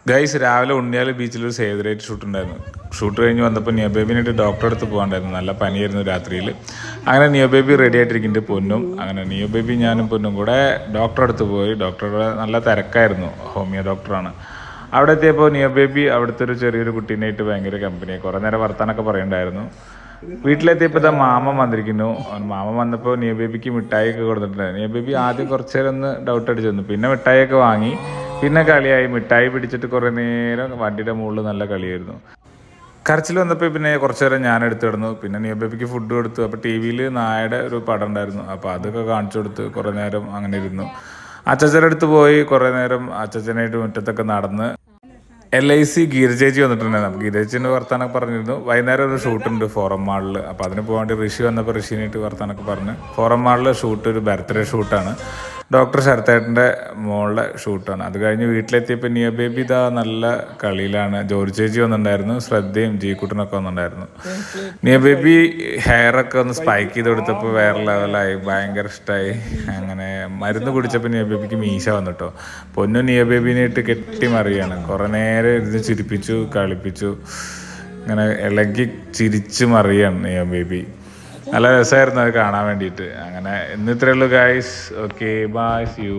Guys രാവിലെ ഉണ്ണിയാൽ ബീച്ചിലൊരു save the date shoot ഉണ്ടായിരുന്നു. ഷൂട്ട് കഴിഞ്ഞ് വന്നപ്പോൾ നിയോ ബേബിനായിട്ട് ഡോക്ടറെ അടുത്ത് പോകാണ്ടായിരുന്നു. നല്ല പനിയായിരുന്നു രാത്രിയിൽ. അങ്ങനെ നിയോ ബേബി റെഡി ആയിട്ടിരിക്കുന്നുണ്ട് പൊന്നും. അങ്ങനെ നിയോ ബേബി ഞാനും പൊന്നും കൂടെ ഡോക്ടറെ അടുത്ത് പോയി. ഡോക്ടറുടെ നല്ല തിരക്കായിരുന്നു, ഹോമിയോ ഡോക്ടറാണ്. അവിടെ എത്തിയപ്പോൾ നിയോ ബേബി അവിടുത്തെ ഒരു ചെറിയൊരു കുട്ടീനായിട്ട് ഭയങ്കര കമ്പനിയായി. കുറേ നേരം വർത്താനൊക്കെ പറയണ്ടായിരുന്നു. വീട്ടിലെത്തിയപ്പോൾ ഇതാ മാമ വന്നിരിക്കുന്നു. മാമ വന്നപ്പോൾ നിയോ ബേബിക്ക് മിഠായിയൊക്കെ കൊടുത്തിട്ടുണ്ടായിരുന്നു. നിയോ ബേബി ആദ്യം കുറച്ച് നേരം ഒന്ന് ഡൗട്ട് അടിച്ചു തന്നു. പിന്നെ മിഠായിയൊക്കെ വാങ്ങി. പിന്നെ കളിയായി. മിഠായി പിടിച്ചിട്ട് കുറേ നേരം വണ്ടിയുടെ മുകളിൽ നല്ല കളിയായിരുന്നു. കരച്ചിൽ വന്നപ്പോൾ പിന്നെ കുറച്ച് നേരം ഞാൻ എടുത്ത് കിടന്നു. പിന്നെ നിയോ ബേബിക്ക് ഫുഡ് കൊടുത്തു. അപ്പോൾ ടി വിയിൽ നായയുടെ ഒരു പടം ഉണ്ടായിരുന്നു. അപ്പോൾ അതൊക്കെ കാണിച്ചു കൊടുത്ത് കുറേ നേരം അങ്ങനെ ഇരുന്നു. അച്ചച്ചൻ്റെ അടുത്ത് പോയി കുറേ നേരം അച്ചച്ചനായിട്ട് മുറ്റത്തൊക്കെ നടന്ന്. LIC ഗീരചേച്ചി വന്നിട്ടുണ്ടായിരുന്നു. അപ്പോൾ ഗീരചേച്ചിൻ്റെ വർത്താനൊക്കെ പറഞ്ഞിരുന്നു. വൈകുന്നേരം ഒരു ഷൂട്ടുണ്ട് ഫോറം മാളിൽ. അപ്പോൾ അതിന് പോകാണ്ട് ഋഷി വന്നപ്പോൾ ഋഷിനായിട്ട് വർത്താനൊക്കെ പറഞ്ഞ്. ഫോറം മാളിലെ ഷൂട്ട് ഒരു ബർത്ത്ഡേ ഷൂട്ടാണ്. ഡോക്ടർ ശരത്തേട്ടൻ്റെ മോളുടെ ഷൂട്ടാണ്. അത് കഴിഞ്ഞ് വീട്ടിലെത്തിയപ്പോൾ നിയോ ബേബി ഇതാ നല്ല കളിയിലാണ്. ജോർജ് ചേച്ചി വന്നിട്ടുണ്ടായിരുന്നു. ശ്രദ്ധയും ജീക്കുട്ടനൊക്കെ വന്നിട്ടുണ്ടായിരുന്നു. നിയോ ബേബി ഹെയറൊക്കെ ഒന്ന് സ്പൈക്ക് ചെയ്ത് കൊടുത്തപ്പോൾ വേറെ ലെവലായി. ഭയങ്കര ഇഷ്ടമായി. അങ്ങനെ മരുന്ന് കുടിച്ചപ്പോൾ നിയോ ബേബിക്ക് മീശ വന്നിട്ടോ. പൊന്നും നിയോ ബേബിനായിട്ട് കെട്ടിമറിയാണ്. കുറേ നേരം ഇരുന്ന് ചിരിപ്പിച്ചു, കളിപ്പിച്ചു. ഇങ്ങനെ ഇളകി ചിരിച്ച് മറിയാണ് നിയോ ബേബി. നല്ല രസമായിരുന്നു അത് കാണാൻ വേണ്ടിയിട്ട്. അങ്ങനെ ഇന്ന് ഇത്രയേ ഉള്ളൂ guys. Okay bye, see U.